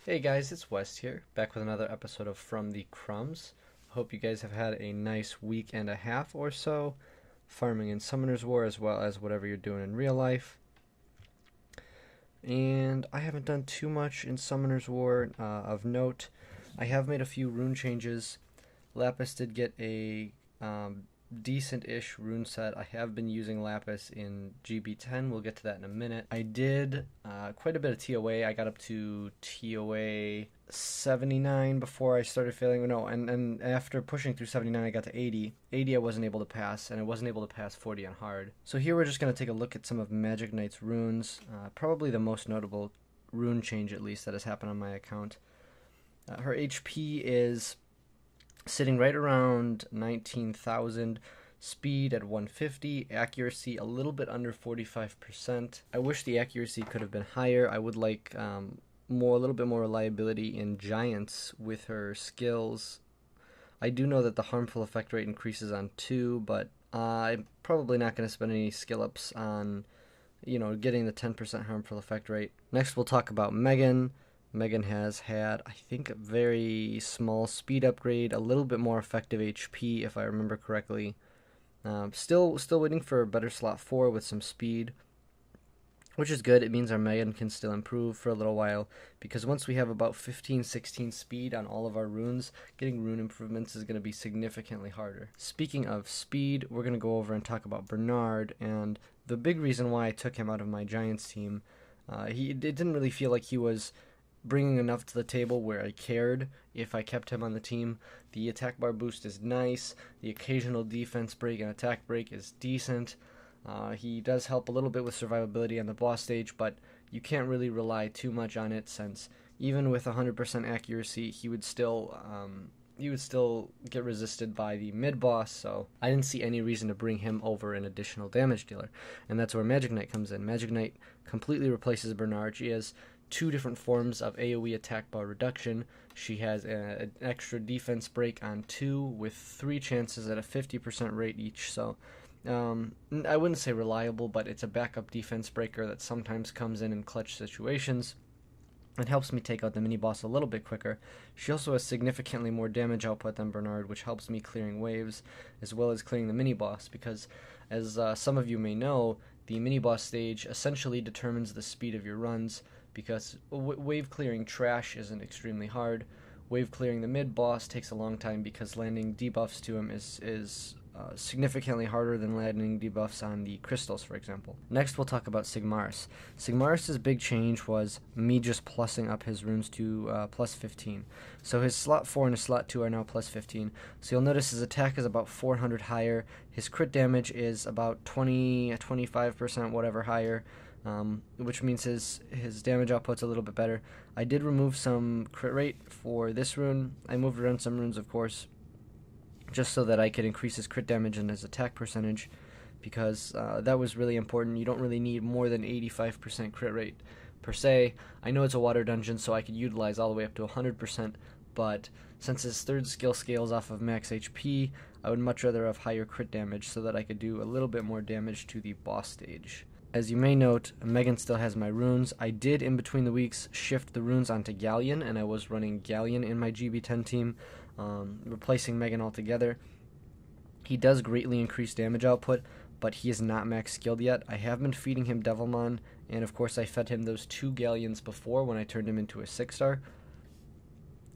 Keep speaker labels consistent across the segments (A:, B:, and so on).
A: Hey guys, it's West here, back with another episode of From the Crumbs. Hope you guys have had a nice week and a half or so, farming in Summoner's War as well as whatever you're doing in real life. And I haven't done too much in Summoner's War of note. I have made a few rune changes. Lapis did get a decent-ish rune set. I have been using Lapis in GB10. We'll get to that in a minute. I did quite a bit of TOA. I got up to TOA 79 before I started failing. No, and after pushing through 79, I got to 80. 80 I wasn't able to pass, and I wasn't able to pass 40 on hard. So here we're just going to take a look at some of Magic Knight's runes. Probably the most notable rune change, at least, that has happened on my account. Her HP is sitting right around 19,000, speed at 150, accuracy a little bit under 45%. I wish the accuracy could have been higher. I would like a little bit more reliability in giants with her skills. I do know that the harmful effect rate increases on 2, but I'm probably not going to spend any skill ups on getting the 10% harmful effect rate. Next we'll talk about Megan. Megan has had, I think, a very small speed upgrade, a little bit more effective HP, if I remember correctly. Still waiting for a better slot 4 with some speed, which is good. It means our Megan can still improve for a little while, because once we have about 15, 16 speed on all of our runes, getting rune improvements is going to be significantly harder. Speaking of speed, we're going to go over and talk about Bernard, and the big reason why I took him out of my Giants team. It didn't really feel like he was bringing enough to the table where I cared if I kept him on the team. The attack bar boost is nice. The occasional defense break and attack break is decent. He does help a little bit with survivability on the boss stage, but you can't really rely too much on it, since even with 100% accuracy, he would still get resisted by the mid boss. So I didn't see any reason to bring him over an additional damage dealer, and that's where Magic Knight comes in. Magic Knight completely replaces Bernard. She has 2 different forms of AoE attack bar reduction. She has an extra defense break on 2 with 3 chances at a 50% rate each. So I wouldn't say reliable, but it's a backup defense breaker that sometimes comes in clutch situations. It helps me take out the mini boss a little bit quicker. She also has significantly more damage output than Bernard, which helps me clearing waves as well as clearing the mini boss, because as some of you may know, the mini boss stage essentially determines the speed of your runs, because wave clearing trash isn't extremely hard. Wave clearing the mid boss takes a long time, because landing debuffs to him is significantly harder than landing debuffs on the crystals, for example. Next we'll talk about Sigmaris. Sigmaris' big change was me just plussing up his runes to plus 15. So his slot 4 and his slot 2 are now plus 15. So you'll notice his attack is about 400 higher. His crit damage is about 25%, whatever, higher. Which means his damage output's a little bit better. I did remove some crit rate for this rune. I moved around some runes, of course, just so that I could increase his crit damage and his attack percentage, because that was really important. You don't really need more than 85% crit rate per se. I know it's a water dungeon, so I could utilize all the way up to 100%, but since his third skill scales off of max HP, I would much rather have higher crit damage so that I could do a little bit more damage to the boss stage. As you may note, Megan still has my runes. I did, in between the weeks, shift the runes onto Galleon, and I was running Galleon in my GB10 team, replacing Megan altogether. He does greatly increase damage output, but he is not max skilled yet. I have been feeding him Devilmon, and of course I fed him those 2 Galleons before when I turned him into a 6-star.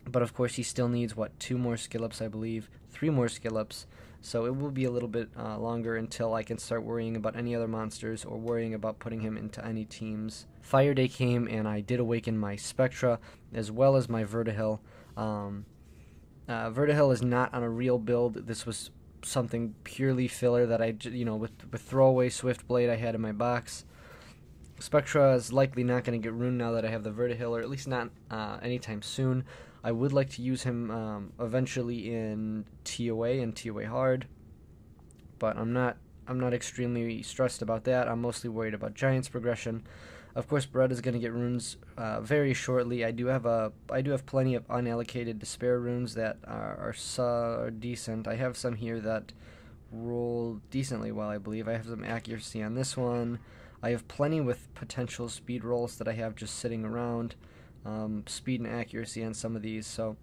A: But of course he still needs, 2 more skill ups, I believe, 3 more skill ups. So it will be a little bit longer until I can start worrying about any other monsters or worrying about putting him into any teams. Fire Day came, and I did awaken my Spectra as well as my Vertihil. Vertihil is not on a real build. This was something purely filler that I, with throwaway Swift Blade I had in my box. Spectra is likely not going to get ruined now that I have the Vertihil, or at least not anytime soon. I would like to use him eventually in TOA and TOA hard, but I'm not extremely stressed about that. I'm mostly worried about Giants progression. Of course, Brett is going to get runes very shortly. I do have plenty of unallocated despair runes that are decent. I have some here that roll decently well, I believe. I have some accuracy on this one. I have plenty with potential speed rolls that I have just sitting around. speed and accuracy on some of these. So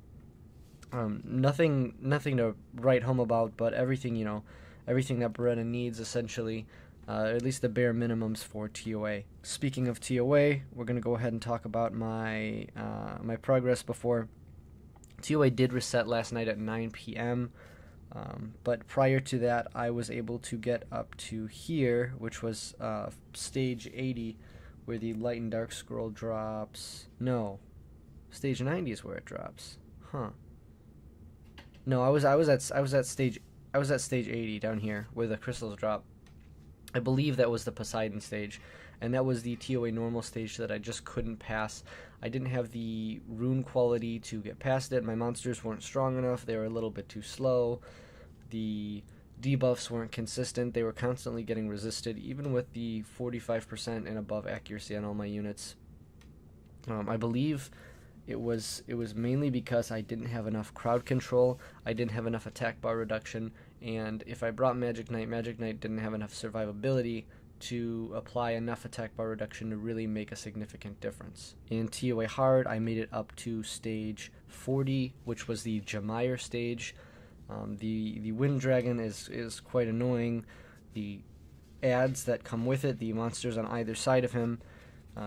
A: nothing to write home about, but everything, everything that Beretta needs essentially. At least the bare minimums for TOA. Speaking of TOA, we're going to go ahead and talk about my my progress before. TOA did reset last night at 9 p.m., but prior to that, I was able to get up to here, which was stage 80, where the light and dark scroll drops. No, stage 90 is where it drops. Huh. No, I was at stage 80 down here where the crystals drop. I believe that was the Poseidon stage, and that was the TOA normal stage that I just couldn't pass. I didn't have the rune quality to get past it. My monsters weren't strong enough. They were a little bit too slow. The debuffs weren't consistent. They were constantly getting resisted, even with the 45% and above accuracy on all my units. I believe it was mainly because I didn't have enough crowd control. I didn't have enough attack bar reduction, and if I brought Magic Knight didn't have enough survivability to apply enough attack bar reduction to really make a significant difference. In TOA Hard, I made it up to stage 40, which was the Jamire stage. The Wind Dragon is quite annoying. The adds that come with it, the monsters on either side of him,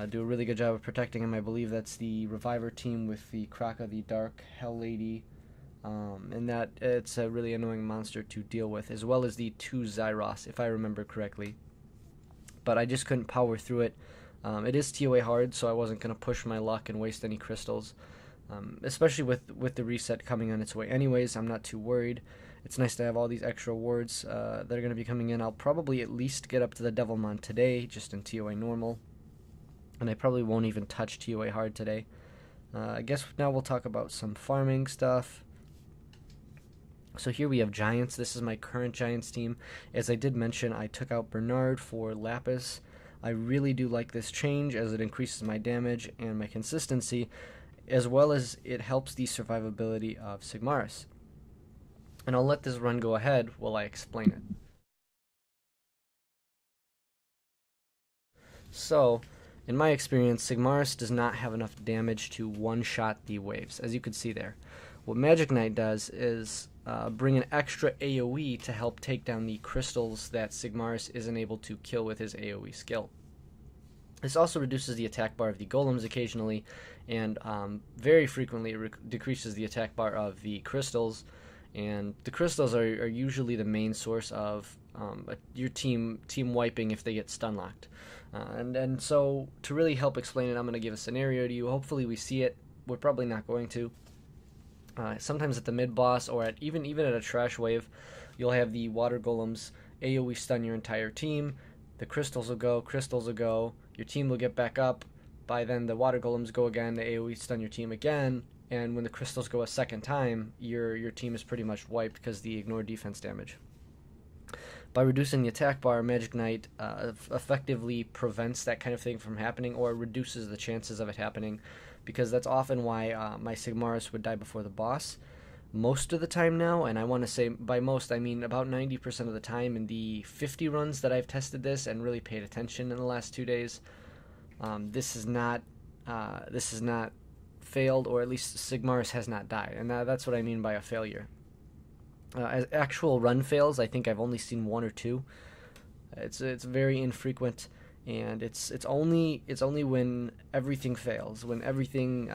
A: do a really good job of protecting him. I believe that's the Reviver team with the Kraka, the Dark Hell Lady, and that it's a really annoying monster to deal with, as well as the 2 Zyros, if I remember correctly. But I just couldn't power through it. It is TOA hard, so I wasn't going to push my luck and waste any crystals, especially with the reset coming on its way anyways. I'm not too worried. It's nice to have all these extra awards that are going to be coming in. I'll probably at least get up to the Devilmon today, just in TOA normal. And I probably won't even touch TOA hard today. I guess now we'll talk about some farming stuff. So here we have Giants. This is my current Giants team. As I did mention, I took out Bernard for Lapis. I really do like this change as it increases my damage and my consistency, as well as it helps the survivability of Sigmaris. And I'll let this run go ahead while I explain it. So, in my experience, Sigmaris does not have enough damage to one-shot the waves, as you can see there. What Magic Knight does is bring an extra AoE to help take down the crystals that Sigmaris isn't able to kill with his AoE skill. This also reduces the attack bar of the golems occasionally, and very frequently it decreases the attack bar of the crystals. And the crystals are usually the main source of your team wiping if they get stun locked. And so to really help explain it, I'm going to give a scenario to you. Hopefully we see it. We're probably not going to. Sometimes at the mid boss or even at a trash wave, you'll have the water golems AoE stun your entire team. The crystals will go, your team will get back up. By then the water golems go again, the AoE stun your team again, and when the crystals go a second time, your team is pretty much wiped because the ignore defense damage. By reducing the attack bar, Magic Knight effectively prevents that kind of thing from happening, or reduces the chances of it happening, because that's often why my Sigmaris would die before the boss. Most of the time now, and I want to say by most I mean about 90% of the time in the 50 runs that I've tested this and really paid attention in the last 2 days, this is not failed, or at least Sigmaris has not died, and that's what I mean by a failure. As actual run fails, I think I've only seen 1 or 2. It's very infrequent, and it's only when everything fails, when everything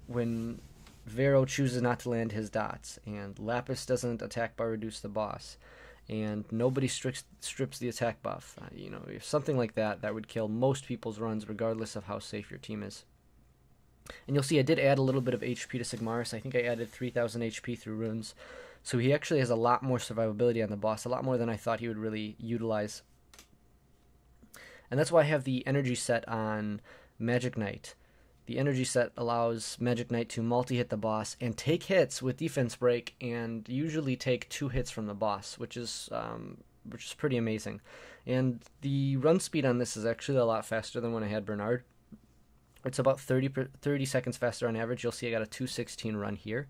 A: when Vero chooses not to land his dots, and Lapis doesn't attack bar reduce the boss, and nobody strips the attack buff. If something like that would kill most people's runs, regardless of how safe your team is. And you'll see I did add a little bit of HP to Sigmaris. I think I added 3,000 HP through runes. So he actually has a lot more survivability on the boss, a lot more than I thought he would really utilize. And that's why I have the energy set on Magic Knight. The energy set allows Magic Knight to multi-hit the boss and take hits with defense break, and usually take 2 hits from the boss, which is pretty amazing. And the run speed on this is actually a lot faster than when I had Bernard. It's about 30 seconds faster on average. You'll see I got a 2:16 run here.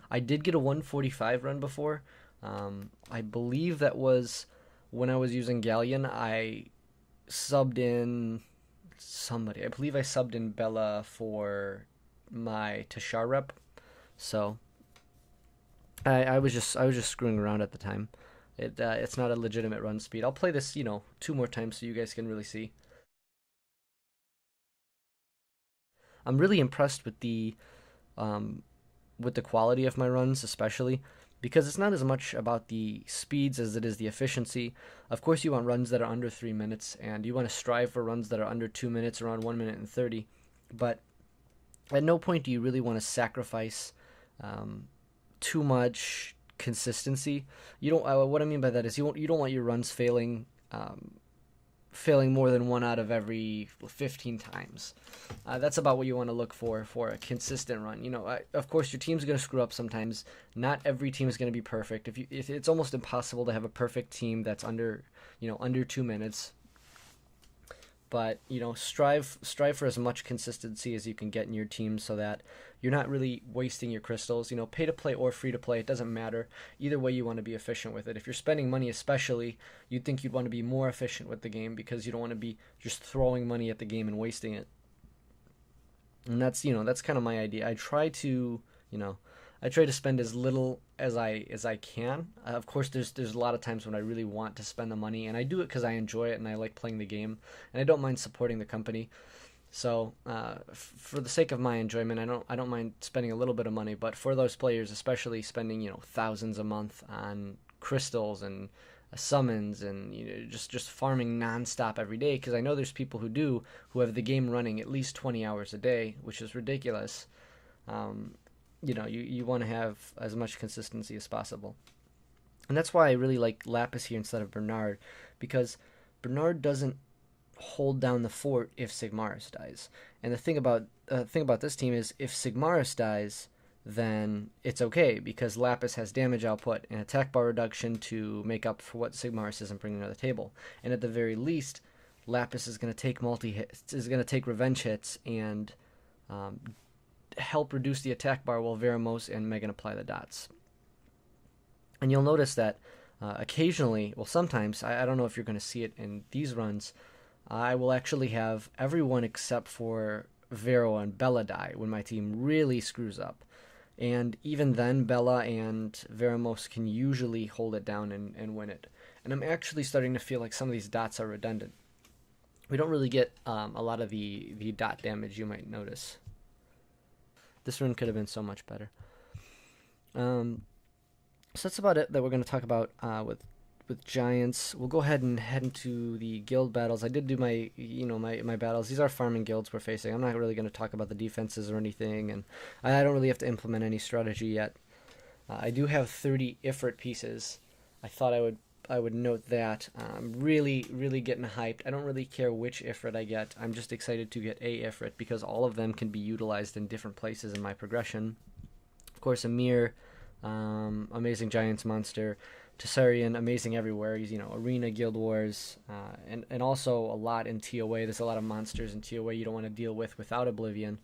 A: I did get a 1:45 run before. I believe that was when I was using Galleon. I subbed in somebody. I believe I subbed in Bella for my Tashar rep. So I was just screwing around at the time. It's not a legitimate run speed. I'll play this, 2 more times so you guys can really see. I'm really impressed um, with the quality of my runs, especially because it's not as much about the speeds as it is the efficiency. Of course, you want runs that are under 3 minutes, and you want to strive for runs that are under 2 minutes, around 1 minute and 30. But at no point do you really want to sacrifice um, too much consistency. You don't. What I mean by that is you don't want your runs failing more than one out of every 15 times. That's about what you want to look for a consistent run. Of course, your team's going to screw up sometimes. Not every team is going to be perfect. If it's almost impossible to have a perfect team that's under 2 minutes. But strive for as much consistency as you can get in your team so that you're not really wasting your crystals. Pay to play or free to play, it doesn't matter. Either way, you want to be efficient with it. If you're spending money, especially, you'd think you'd want to be more efficient with the game because you don't want to be just throwing money at the game and wasting it. And that's kind of my idea. I try to spend as little as I can. Of course, there's a lot of times when I really want to spend the money, and I do it because I enjoy it and I like playing the game, and I don't mind supporting the company. So for the sake of my enjoyment, I don't mind spending a little bit of money. But for those players, especially spending thousands a month on crystals and summons and just farming nonstop every day, because I know there's people who have the game running at least 20 hours a day, which is ridiculous. Um, you want to have as much consistency as possible. And that's why I really like Lapis here instead of Bernard, because Bernard doesn't hold down the fort if Sigmarus dies. And the thing about this team is if Sigmarus dies, then it's okay because Lapis has damage output and attack bar reduction to make up for what Sigmarus isn't bringing to the table. And at the very least, Lapis is going to take revenge hits and um, help reduce the attack bar while Veramos and Megan apply the dots. And you'll notice that occasionally, well, sometimes, I don't know if you're going to see it in these runs, I will actually have everyone except for Vero and Bella die when my team really screws up. And even then, Bella and Veramos can usually hold it down and win it. And I'm actually starting to feel like some of these dots are redundant. We don't really get a lot of the dot damage you might notice. This run could have been so much better. So that's about it that we're going to talk about with Giants. We'll go ahead and head into the guild battles. I did do my battles. These are farming guilds we're facing. I'm not really going to talk about the defenses or anything, and I don't really have to implement any strategy yet. I do have 30 Ifrit pieces. I thought I would note that. I'm really, really getting hyped. I don't really care which Ifrit I get. I'm just excited to get a Ifrit because all of them can be utilized in different places in my progression. Of course, Amir, amazing Giants monster. Tessarian, amazing everywhere. He's, Arena, Guild Wars, and also a lot in TOA. There's a lot of monsters in TOA you don't want to deal with without Oblivion.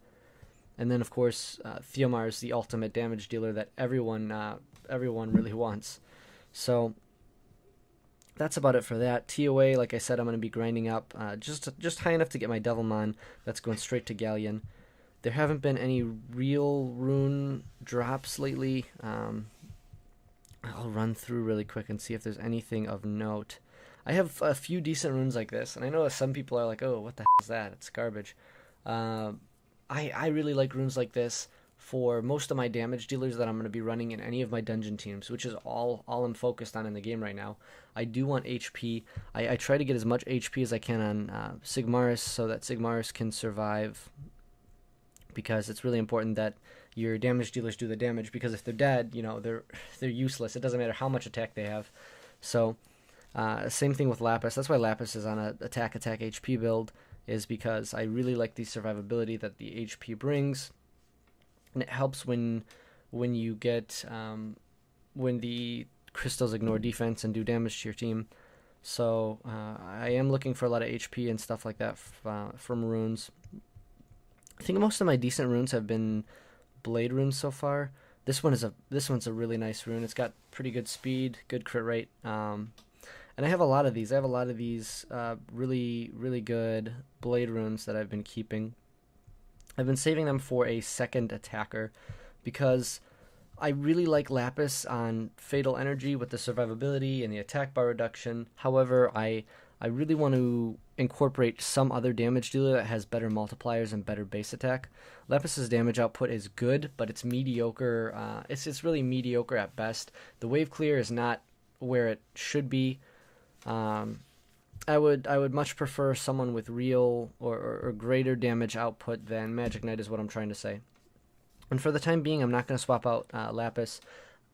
A: And then, of course, Theomar is the ultimate damage dealer that everyone really wants. So that's about it for that. TOA, like I said, I'm going to be grinding up just high enough to get my Devilmon. That's going straight to Galleon. There haven't been any real rune drops lately. I'll run through really quick and see if there's anything of note. I have a few decent runes like this, and I know some people are like, oh, what the hell is that? It's garbage. I really like runes like this for most of my damage dealers that I'm going to be running in any of my dungeon teams, which is all I'm focused on in the game right now. I do want HP. I try to get as much HP as I can on Sigmarus so that Sigmarus can survive, because it's really important that your damage dealers do the damage, because if they're dead, they're useless. It doesn't matter how much attack they have. So same thing with Lapis. That's why Lapis is on a attack HP build, is because I really like the survivability that the HP brings, and it helps when you get when the crystals ignore defense and do damage to your team. So I am looking for a lot of HP and stuff like that from runes. I think most of my decent runes have been blade runes so far. This one's a really nice rune. It's got pretty good speed, good crit rate, and And I have a lot of these. I have a lot of these really, really good blade runes that I've been keeping. I've been saving them for a second attacker because I really like Lapis on Fatal Energy with the survivability and the attack bar reduction. However, I really want to incorporate some other damage dealer that has better multipliers and better base attack. Lapis's damage output is good, but it's mediocre. It's really mediocre at best. The wave clear is not where it should be. I would much prefer someone with real or greater damage output than Magic Knight is what I'm trying to say. And for the time being, I'm not going to swap out Lapis.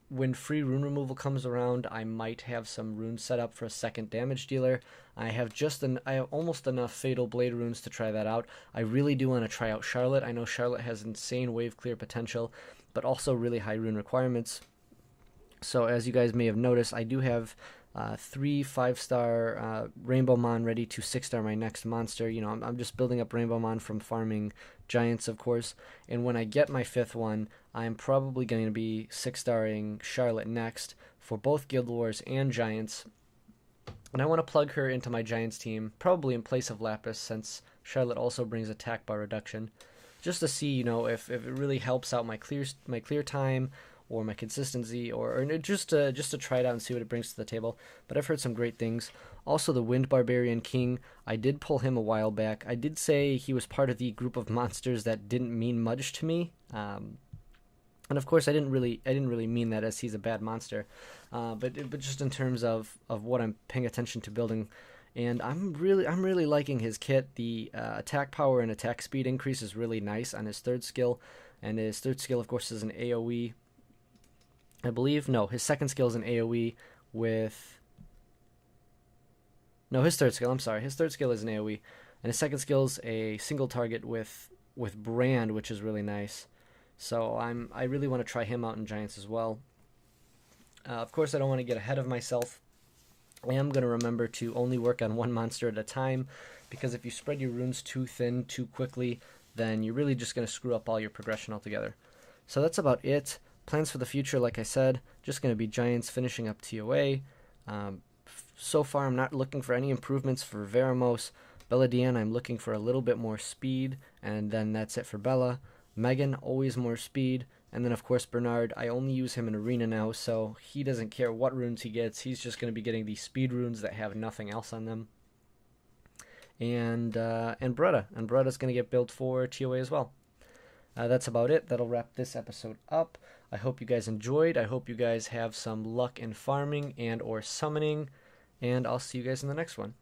A: When free rune removal comes around, I might have some runes set up for a second damage dealer. I have almost enough Fatal Blade runes to try that out. I really do want to try out Charlotte. I know Charlotte has insane wave clear potential, but also really high rune requirements. So as you guys may have noticed, I do have 3 5-star Rainbow Mon ready to 6-star my next monster. You know, I'm just building up Rainbow Mon from farming Giants, of course. And when I get my 5th one, I'm probably going to be 6-starring Charlotte next for both Guild Wars and Giants. And I want to plug her into my Giants team, probably in place of Lapis, since Charlotte also brings attack bar reduction, just to see, you know, if it really helps out my clear time or my consistency, or just to try it out and see what it brings to the table. But I've heard some great things. Also, the Wind Barbarian King, I did pull him a while back. I did say he was part of the group of monsters that didn't mean much to me. And of course, I didn't really mean that as he's a bad monster, but just in terms of what I'm paying attention to building, and I'm really liking his kit. The attack power and attack speed increase is really nice on his 3rd skill, and his 3rd skill, of course, is an AOE. I believe his 2nd skill is an AOE with his 3rd skill. I'm sorry, his 3rd skill is an AOE, and his 2nd skill is a single target with brand, which is really nice. So I really want to try him out in Giants as well. Of course, I don't want to get ahead of myself. I am going to remember to only work on one monster at a time, because if you spread your runes too thin too quickly, then you're really just going to screw up all your progression altogether. So that's about it. Plans for the future, like I said, just going to be Giants finishing up TOA. So far, I'm not looking for any improvements for Veramos. Bella Diane, I'm looking for a little bit more speed, and then that's it for Bella. Megan, always more speed. And then, of course, Bernard, I only use him in Arena now, so he doesn't care what runes he gets. He's just going to be getting these speed runes that have nothing else on them. And Bretta. And Bretta's going to get built for TOA as well. That's about it. That'll wrap this episode up. I hope you guys enjoyed. I hope you guys have some luck in farming and or summoning. And I'll see you guys in the next one.